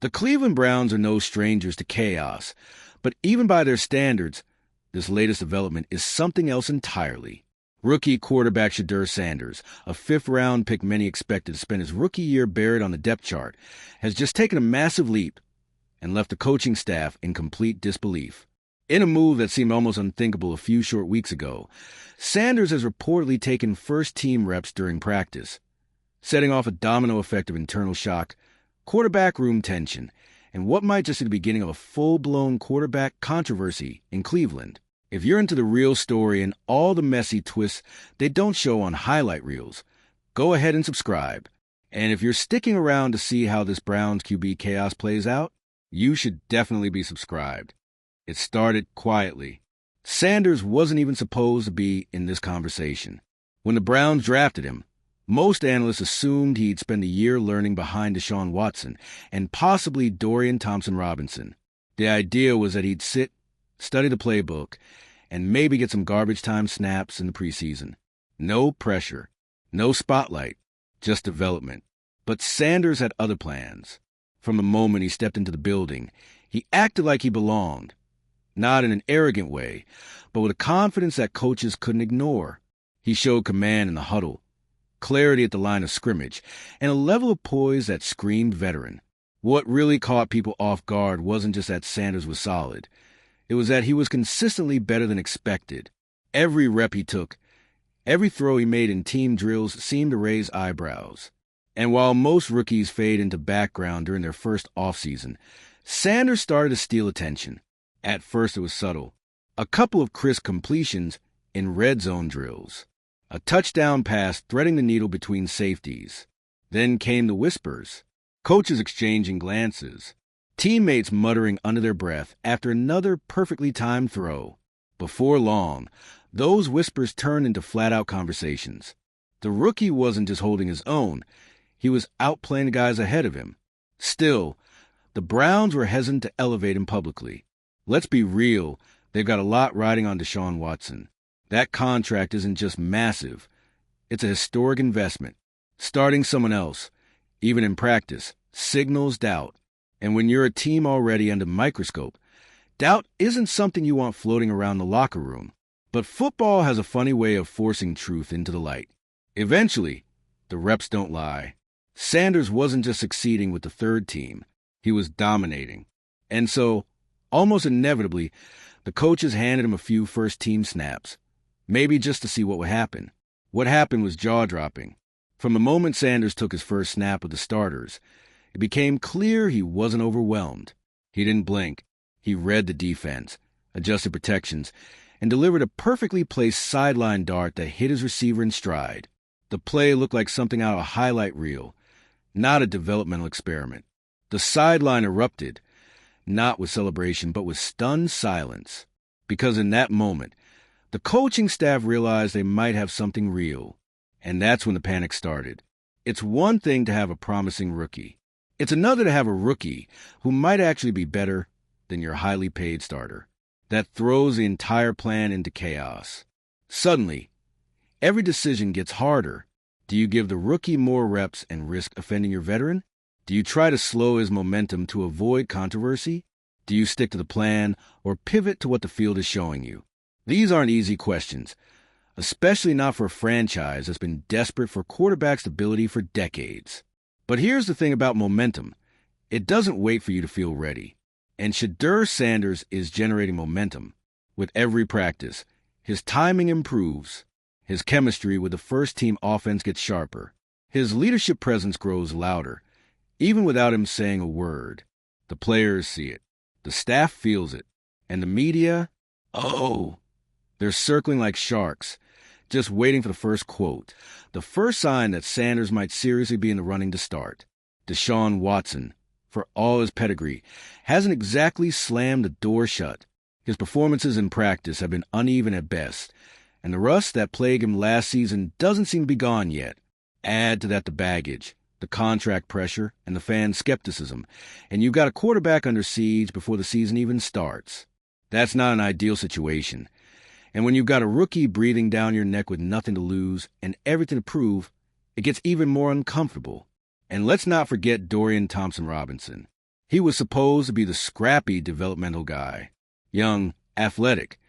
The Cleveland Browns are no strangers to chaos, but even by their standards, this latest development is something else entirely. Rookie quarterback Shedeur Sanders, a fifth-round pick many expected to spend his rookie year buried on the depth chart, has just taken a massive leap and left the coaching staff in complete disbelief. In a move that seemed almost unthinkable a few short weeks ago, Sanders has reportedly taken first-team reps during practice, setting off a domino effect of internal shock, quarterback room tension, and what might just be the beginning of a full-blown quarterback controversy in Cleveland. If you're into the real story and all the messy twists they don't show on highlight reels, go ahead and subscribe. And if you're sticking around to see how this Browns QB chaos plays out, you should definitely be subscribed. It started quietly. Sanders wasn't even supposed to be in this conversation. When the Browns drafted him, most analysts assumed he'd spend a year learning behind Deshaun Watson and possibly Dorian Thompson-Robinson. The idea was that he'd sit, study the playbook, and maybe get some garbage time snaps in the preseason. No pressure, no spotlight, just development. But Sanders had other plans. From the moment he stepped into the building, he acted like he belonged. Not in an arrogant way, but with a confidence that coaches couldn't ignore. He showed command in the huddle, clarity at the line of scrimmage, and a level of poise that screamed veteran. What really caught people off guard wasn't just that Sanders was solid. It was that he was consistently better than expected. Every rep he took, every throw he made in team drills seemed to raise eyebrows. And while most rookies fade into background during their first offseason, Sanders started to steal attention. At first it was subtle. A couple of crisp completions in red zone drills. A touchdown pass threading the needle between safeties. Then came the whispers. Coaches exchanging glances. Teammates muttering under their breath after another perfectly timed throw. Before long, those whispers turned into flat-out conversations. The rookie wasn't just holding his own. He was outplaying the guys ahead of him. Still, the Browns were hesitant to elevate him publicly. Let's be real, they've got a lot riding on Deshaun Watson. That contract isn't just massive. It's a historic investment. Starting someone else, even in practice, signals doubt. And when you're a team already under microscope, doubt isn't something you want floating around the locker room. But football has a funny way of forcing truth into the light. Eventually, the reps don't lie. Sanders wasn't just succeeding with the third team. He was dominating. And so, almost inevitably, the coaches handed him a few first-team snaps, maybe just to see what would happen. What happened was jaw-dropping. From the moment Sanders took his first snap with the starters, it became clear he wasn't overwhelmed. He didn't blink. He read the defense, adjusted protections, and delivered a perfectly placed sideline dart that hit his receiver in stride. The play looked like something out of a highlight reel, not a developmental experiment. The sideline erupted, not with celebration, but with stunned silence. Because in that moment, the coaching staff realized they might have something real. And that's when the panic started. It's one thing to have a promising rookie. It's another to have a rookie who might actually be better than your highly paid starter. That throws the entire plan into chaos. Suddenly, every decision gets harder. Do you give the rookie more reps and risk offending your veteran? Do you try to slow his momentum to avoid controversy? Do you stick to the plan or pivot to what the field is showing you? These aren't easy questions, especially not for a franchise that's been desperate for quarterback stability for decades. But here's the thing about momentum. It doesn't wait for you to feel ready. And Shedeur Sanders is generating momentum. With every practice, his timing improves. His chemistry with the first-team offense gets sharper. His leadership presence grows louder, even without him saying a word. The players see it. The staff feels it. And the media, they're circling like sharks, just waiting for the first quote, the first sign that Sanders might seriously be in the running to start. Deshaun Watson, for all his pedigree, hasn't exactly slammed the door shut. His performances in practice have been uneven at best, and the rust that plagued him last season doesn't seem to be gone yet. Add to that the baggage, the contract pressure, and the fan skepticism, and you've got a quarterback under siege before the season even starts. That's not an ideal situation. And when you've got a rookie breathing down your neck with nothing to lose and everything to prove, it gets even more uncomfortable. And let's not forget Dorian Thompson-Robinson. He was supposed to be the scrappy developmental guy, young, athletic,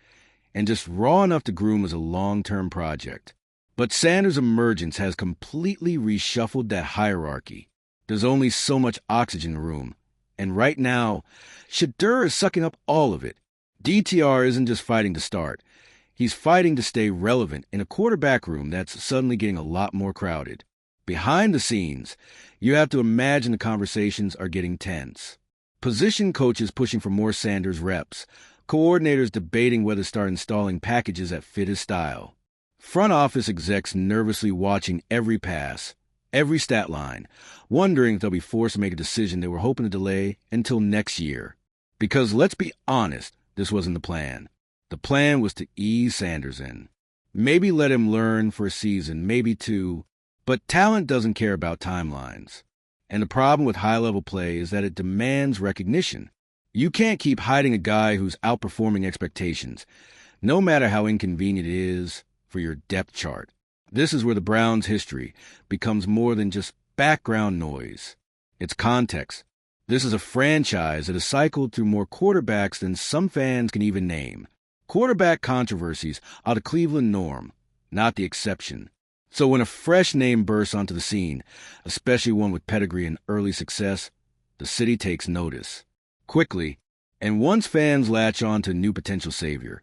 and just raw enough to groom as a long-term project. But Sanders' emergence has completely reshuffled that hierarchy. There's only so much oxygen in the room, and right now, Shedeur is sucking up all of it. DTR isn't just fighting to start. He's fighting to stay relevant in a quarterback room that's suddenly getting a lot more crowded. Behind the scenes, you have to imagine the conversations are getting tense. Position coaches pushing for more Sanders reps, coordinators debating whether to start installing packages that fit his style. Front office execs nervously watching every pass, every stat line, wondering if they'll be forced to make a decision they were hoping to delay until next year. Because let's be honest, this wasn't the plan. The plan was to ease Sanders in. Maybe let him learn for a season, maybe two, but talent doesn't care about timelines. And the problem with high-level play is that it demands recognition. You can't keep hiding a guy who's outperforming expectations, no matter how inconvenient it is for your depth chart. This is where the Browns' history becomes more than just background noise. It's context. This is a franchise that has cycled through more quarterbacks than some fans can even name. Quarterback controversies are the Cleveland norm, not the exception. So when a fresh name bursts onto the scene, especially one with pedigree and early success, the city takes notice. Quickly, and once fans latch on to a new potential savior,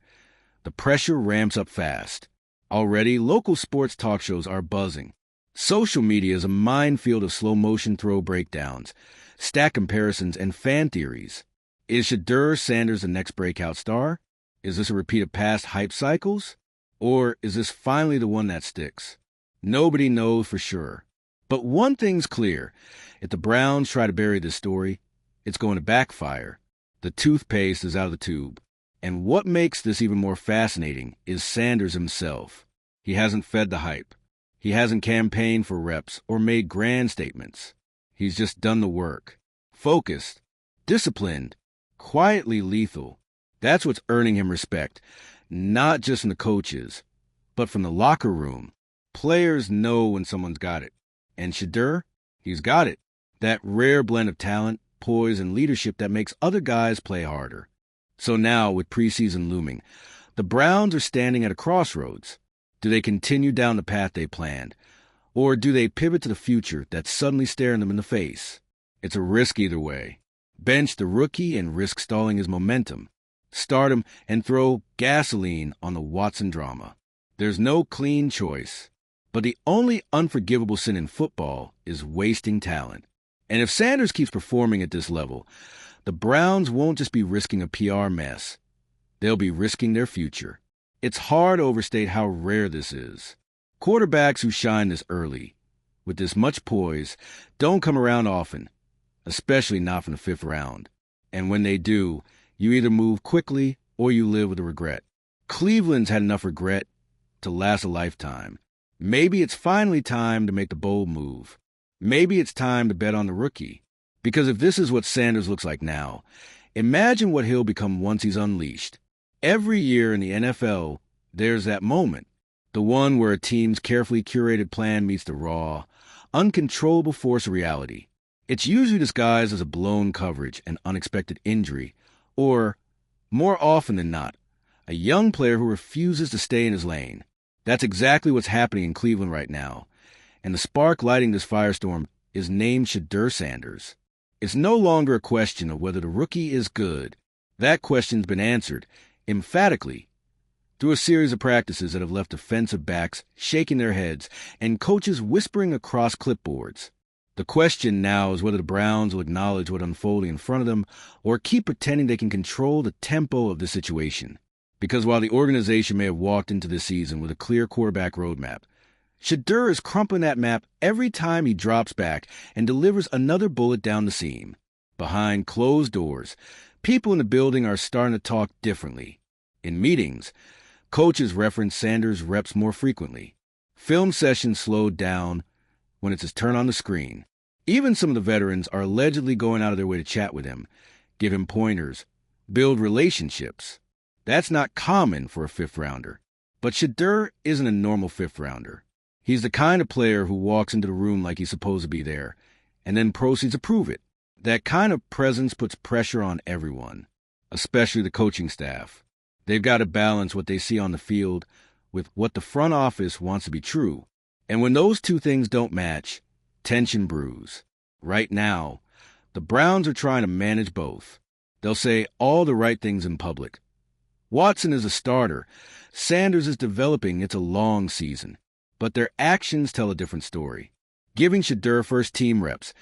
the pressure ramps up fast. Already, local sports talk shows are buzzing. Social media is a minefield of slow-motion throw breakdowns, stat comparisons, and fan theories. Is Shedeur Sanders the next breakout star? Is this a repeat of past hype cycles? Or is this finally the one that sticks? Nobody knows for sure. But one thing's clear. If the Browns try to bury this story, it's going to backfire. The toothpaste is out of the tube. And what makes this even more fascinating is Sanders himself. He hasn't fed the hype. He hasn't campaigned for reps or made grand statements. He's just done the work. Focused, disciplined, quietly lethal. That's what's earning him respect, not just from the coaches, but from the locker room. Players know when someone's got it. And Shedeur, he's got it. That rare blend of talent, poise, and leadership that makes other guys play harder. So now, with preseason looming, the Browns are standing at a crossroads. Do they continue down the path they planned? Or do they pivot to the future that's suddenly staring them in the face? It's a risk either way. Bench the rookie and risk stalling his momentum. Start him and throw gasoline on the Watson drama. There's no clean choice. But the only unforgivable sin in football is wasting talent. And if Sanders keeps performing at this level, the Browns won't just be risking a PR mess. They'll be risking their future. It's hard to overstate how rare this is. Quarterbacks who shine this early, with this much poise, don't come around often, especially not from the fifth round. And when they do, you either move quickly or you live with the regret. Cleveland's had enough regret to last a lifetime. Maybe it's finally time to make the bold move. Maybe it's time to bet on the rookie. Because if this is what Sanders looks like now, imagine what he'll become once he's unleashed. Every year in the NFL, there's that moment. The one where a team's carefully curated plan meets the raw, uncontrollable force of reality. It's usually disguised as a blown coverage, an unexpected injury, or, more often than not, a young player who refuses to stay in his lane. That's exactly what's happening in Cleveland right now. And the spark lighting this firestorm is named Shedeur Sanders. It's no longer a question of whether the rookie is good. That question's been answered, emphatically, through a series of practices that have left defensive backs shaking their heads and coaches whispering across clipboards. The question now is whether the Browns will acknowledge what's unfolding in front of them or keep pretending they can control the tempo of the situation. Because while the organization may have walked into this season with a clear quarterback roadmap, Shedeur is crumpling that map every time he drops back and delivers another bullet down the seam. Behind closed doors, people in the building are starting to talk differently. In meetings, coaches reference Sanders' reps more frequently. Film sessions slowed down when it's his turn on the screen. Even some of the veterans are allegedly going out of their way to chat with him, give him pointers, build relationships. That's not common for a fifth-rounder. But Shedeur isn't a normal fifth-rounder. He's the kind of player who walks into the room like he's supposed to be there, and then proceeds to prove it. That kind of presence puts pressure on everyone, especially the coaching staff. They've got to balance what they see on the field with what the front office wants to be true. And when those two things don't match, tension brews. Right now, the Browns are trying to manage both. They'll say all the right things in public. Watson is a starter. Sanders is developing. It's a long season. But their actions tell a different story. Giving Shedeur first-team reps,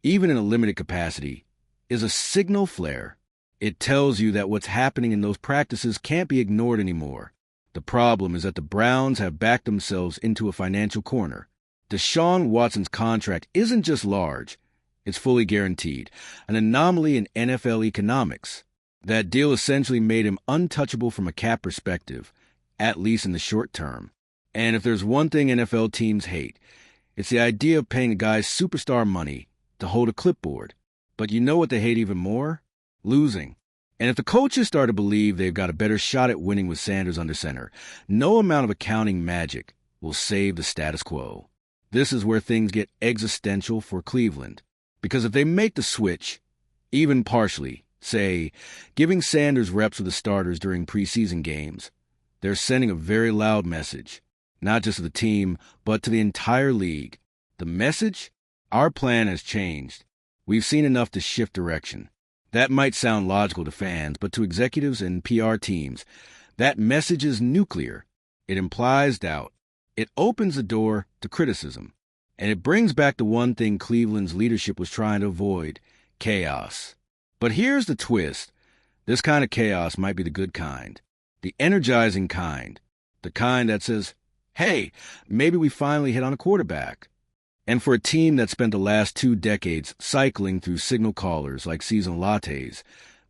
even in a limited capacity, is a signal flare. It tells you that what's happening in those practices can't be ignored anymore. The problem is that the Browns have backed themselves into a financial corner. Deshaun Watson's contract isn't just large. It's fully guaranteed, an anomaly in NFL economics. That deal essentially made him untouchable from a cap perspective, at least in the short term. And if there's one thing NFL teams hate, it's the idea of paying a guy superstar money to hold a clipboard. But you know what they hate even more? Losing. And if the coaches start to believe they've got a better shot at winning with Sanders under center, no amount of accounting magic will save the status quo. This is where things get existential for Cleveland. Because if they make the switch, even partially, say, giving Sanders reps with the starters during preseason games, they're sending a very loud message, not just to the team, but to the entire league. The message? Our plan has changed. We've seen enough to shift direction. That might sound logical to fans, but to executives and PR teams, that message is nuclear. It implies doubt. It opens the door to criticism. And it brings back the one thing Cleveland's leadership was trying to avoid, chaos. But here's the twist. This kind of chaos might be the good kind, the energizing kind, the kind that says, hey, maybe we finally hit on a quarterback. And for a team that spent the last 2 decades cycling through signal callers like seasonal lattes,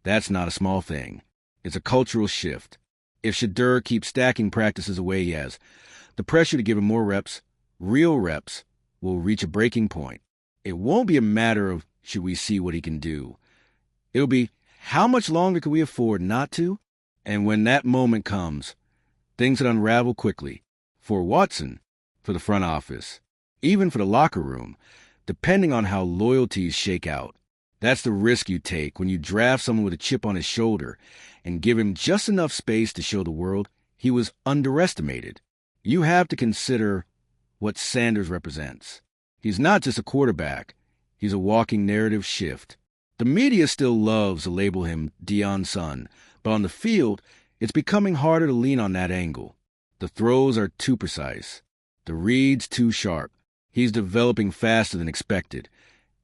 that's not a small thing. It's a cultural shift. If Shedeur keeps stacking practices the way he has, the pressure to give him more reps, real reps, will reach a breaking point. It won't be a matter of should we see what he can do. It'll be how much longer can we afford not to? And when that moment comes, things will unravel quickly. For Watson, for the front office, even for the locker room, depending on how loyalties shake out. That's the risk you take when you draft someone with a chip on his shoulder and give him just enough space to show the world he was underestimated. You have to consider what Sanders represents. He's not just a quarterback. He's a walking narrative shift. The media still loves to label him Deion's son, but on the field, it's becoming harder to lean on that angle. The throws are too precise. The reads too sharp. He's developing faster than expected,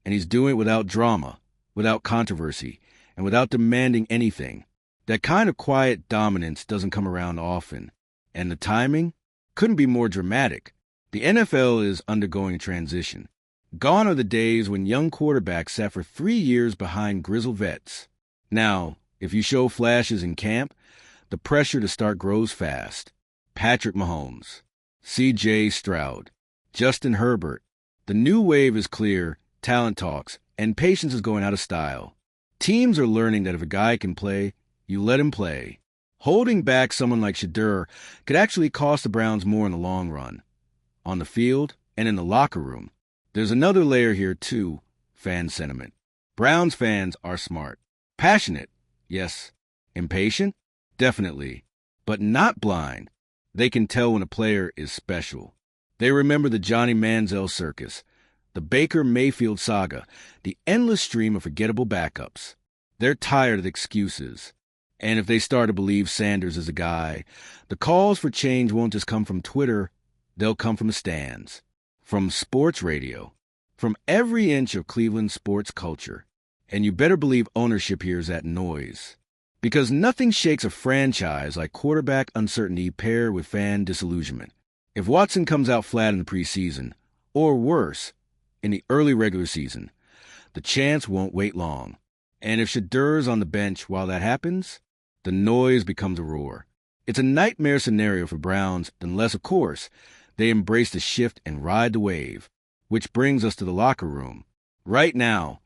and he's doing it without drama, without controversy, and without demanding anything. That kind of quiet dominance doesn't come around often, and the timing couldn't be more dramatic. The NFL is undergoing a transition. Gone are the days when young quarterbacks sat for 3 years behind grizzled vets. Now, if you show flashes in camp, the pressure to start grows fast. Patrick Mahomes, C.J. Stroud, Justin Herbert. The new wave is clear, talent talks, and patience is going out of style. Teams are learning that if a guy can play, you let him play. Holding back someone like Shedeur could actually cost the Browns more in the long run. On the field and in the locker room. There's another layer here, too, fan sentiment. Browns fans are smart. Passionate, yes. Impatient? Definitely. But not blind. They can tell when a player is special. They remember the Johnny Manziel circus, the Baker Mayfield saga, the endless stream of forgettable backups. They're tired of excuses. And if they start to believe Sanders is a guy, the calls for change won't just come from Twitter. They'll come from the stands, from sports radio, from every inch of Cleveland sports culture. And you better believe ownership hears that noise. Because nothing shakes a franchise like quarterback uncertainty paired with fan disillusionment. If Watson comes out flat in the preseason, or worse, in the early regular season, the chance won't wait long. And if Shedeur's on the bench while that happens, the noise becomes a roar. It's a nightmare scenario for Browns, unless, of course, they embrace the shift and ride the wave. Which brings us to the locker room. Right now,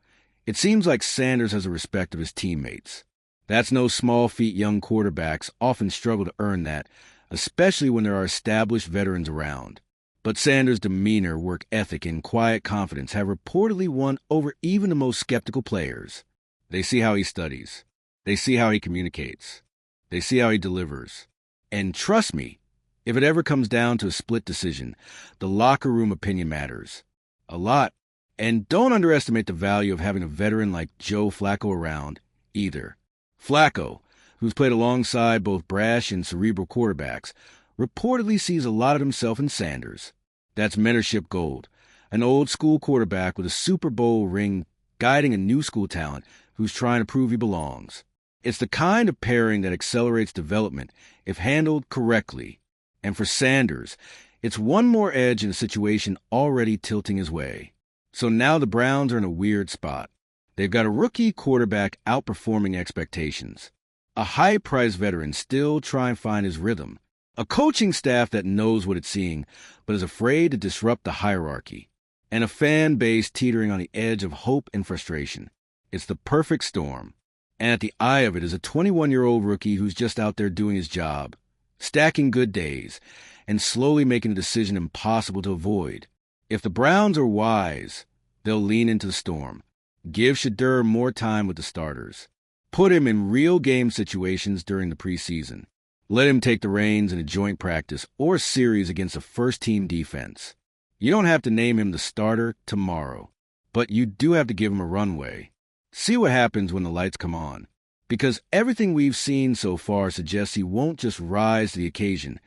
it seems like Sanders has the respect of his teammates. That's no small feat. Young quarterbacks often struggle to earn that, especially when there are established veterans around. But Sanders' demeanor, work ethic, and quiet confidence have reportedly won over even the most skeptical players. They see how he studies. They see how he communicates. They see how he delivers. And trust me, if it ever comes down to a split decision, the locker room opinion matters. A lot. And don't underestimate the value of having a veteran like Joe Flacco around, either. Flacco, who's played alongside both brash and cerebral quarterbacks, reportedly sees a lot of himself in Sanders. That's mentorship gold, an old-school quarterback with a Super Bowl ring guiding a new-school talent who's trying to prove he belongs. It's the kind of pairing that accelerates development if handled correctly. And for Sanders, it's one more edge in a situation already tilting his way. So now the Browns are in a weird spot. They've got a rookie quarterback outperforming expectations, a high-priced veteran still trying to find his rhythm, a coaching staff that knows what it's seeing but is afraid to disrupt the hierarchy, and a fan base teetering on the edge of hope and frustration. It's the perfect storm. And at the eye of it is a 21-year-old rookie who's just out there doing his job, stacking good days, and slowly making a decision impossible to avoid. If the Browns are wise, they'll lean into the storm, give Shedeur more time with the starters, put him in real game situations during the preseason, let him take the reins in a joint practice or series against a first-team defense. You don't have to name him the starter tomorrow, but you do have to give him a runway. See what happens when the lights come on, because everything we've seen so far suggests he won't just rise to the occasion,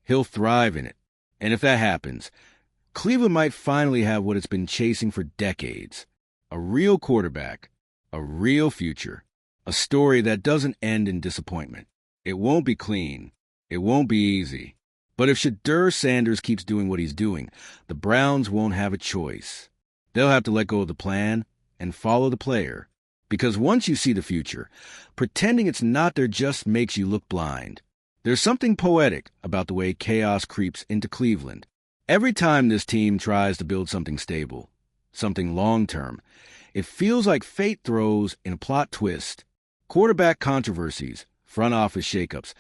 he'll thrive in it. And if that happens, Cleveland might finally have what it's been chasing for decades. A real quarterback, a real future, a story that doesn't end in disappointment. It won't be clean. It won't be easy. But if Shedeur Sanders keeps doing what he's doing, the Browns won't have a choice. They'll have to let go of the plan and follow the player. Because once you see the future, pretending it's not there just makes you look blind. There's something poetic about the way chaos creeps into Cleveland. Every time this team tries to build something stable, something long-term, it feels like fate throws in a plot twist. Quarterback controversies, front office shakeups,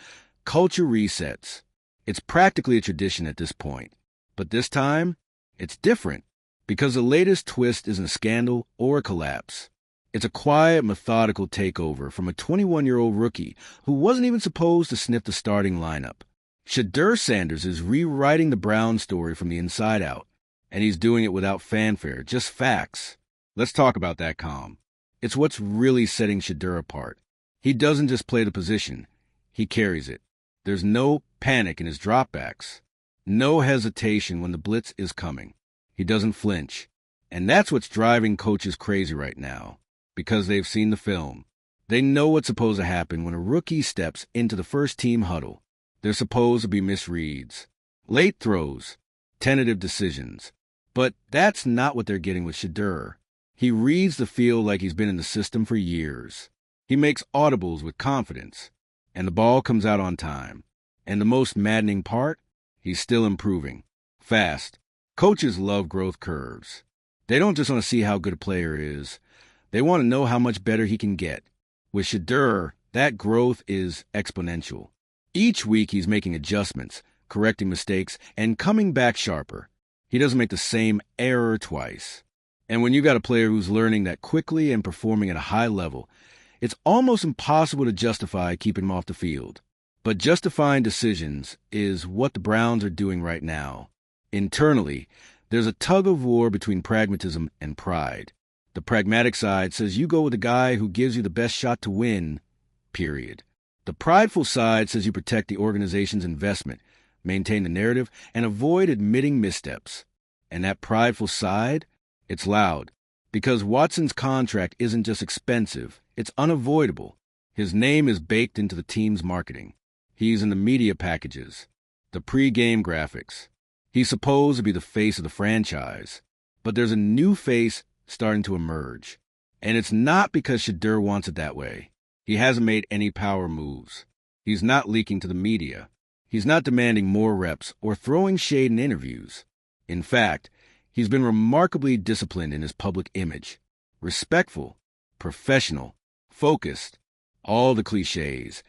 culture resets. It's practically a tradition at this point. But this time, it's different, because the latest twist isn't a scandal or a collapse. It's a quiet, methodical takeover from a 21-year-old rookie who wasn't even supposed to sniff the starting lineup. Shedeur Sanders is rewriting the Browns story from the inside out, and he's doing it without fanfare, just facts. Let's talk about that calm. It's what's really setting Shedeur apart. He doesn't just play the position, he carries it. There's no panic in his dropbacks, no hesitation when the blitz is coming. He doesn't flinch, and that's what's driving coaches crazy right now, because they've seen the film. They know what's supposed to happen when a rookie steps into the first-team huddle. They're supposed to be misreads, late throws, tentative decisions. But that's not what they're getting with Shedeur. He reads the field like he's been in the system for years. He makes audibles with confidence, and the ball comes out on time. And the most maddening part? He's still improving. Fast. Coaches love growth curves. They don't just want to see how good a player is. They want to know how much better he can get. With Shedeur, that growth is exponential. Each week he's making adjustments, correcting mistakes, and coming back sharper. He doesn't make the same error twice. And when you got a player who's learning that quickly and performing at a high level, it's almost impossible to justify keeping him off the field. But justifying decisions is what the Browns are doing right now. Internally, there's a tug-of-war between pragmatism and pride. The pragmatic side says you go with the guy who gives you the best shot to win, period. The prideful side says you protect the organization's investment, maintain the narrative, and avoid admitting missteps. And that prideful side, it's loud. Because Watson's contract isn't just expensive, it's unavoidable. His name is baked into the team's marketing. He's in the media packages, the pre-game graphics. He's supposed to be the face of the franchise. But there's a new face starting to emerge. And it's not because Shedeur wants it that way. He hasn't made any power moves. He's not leaking to the media. He's not demanding more reps or throwing shade in interviews. In fact, he's been remarkably disciplined in his public image. Respectful, professional, focused, all the cliches,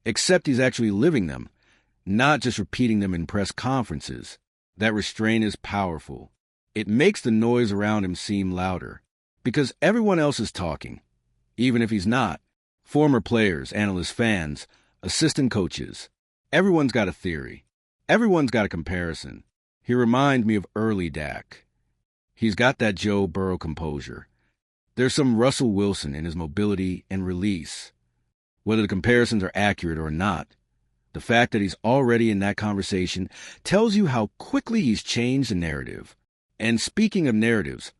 except he's actually living them, not just repeating them in press conferences. That restraint is powerful. It makes the noise around him seem louder, because everyone else is talking, even if he's not. Former players, analysts, fans, assistant coaches. Everyone's got a theory. Everyone's got a comparison. He reminds me of early Dak. He's got that Joe Burrow composure. There's some Russell Wilson in his mobility and release. Whether the comparisons are accurate or not, the fact that he's already in that conversation tells you how quickly he's changed the narrative. And speaking of narratives,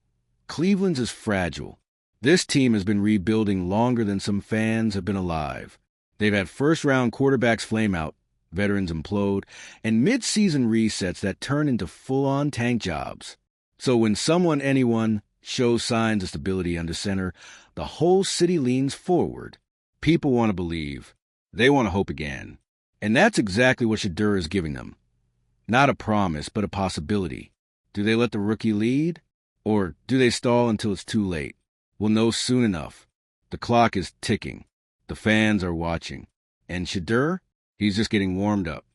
Cleveland's is fragile. This team has been rebuilding longer than some fans have been alive. They've had first-round quarterbacks flame out, veterans implode, and mid-season resets that turn into full-on tank jobs. So when anyone, shows signs of stability under center, the whole city leans forward. People want to believe. They want to hope again. And that's exactly what Shedeur is giving them. Not a promise, but a possibility. Do they let the rookie lead? Or do they stall until it's too late? We'll know soon enough. The clock is ticking. The fans are watching. And Shedeur? He's just getting warmed up.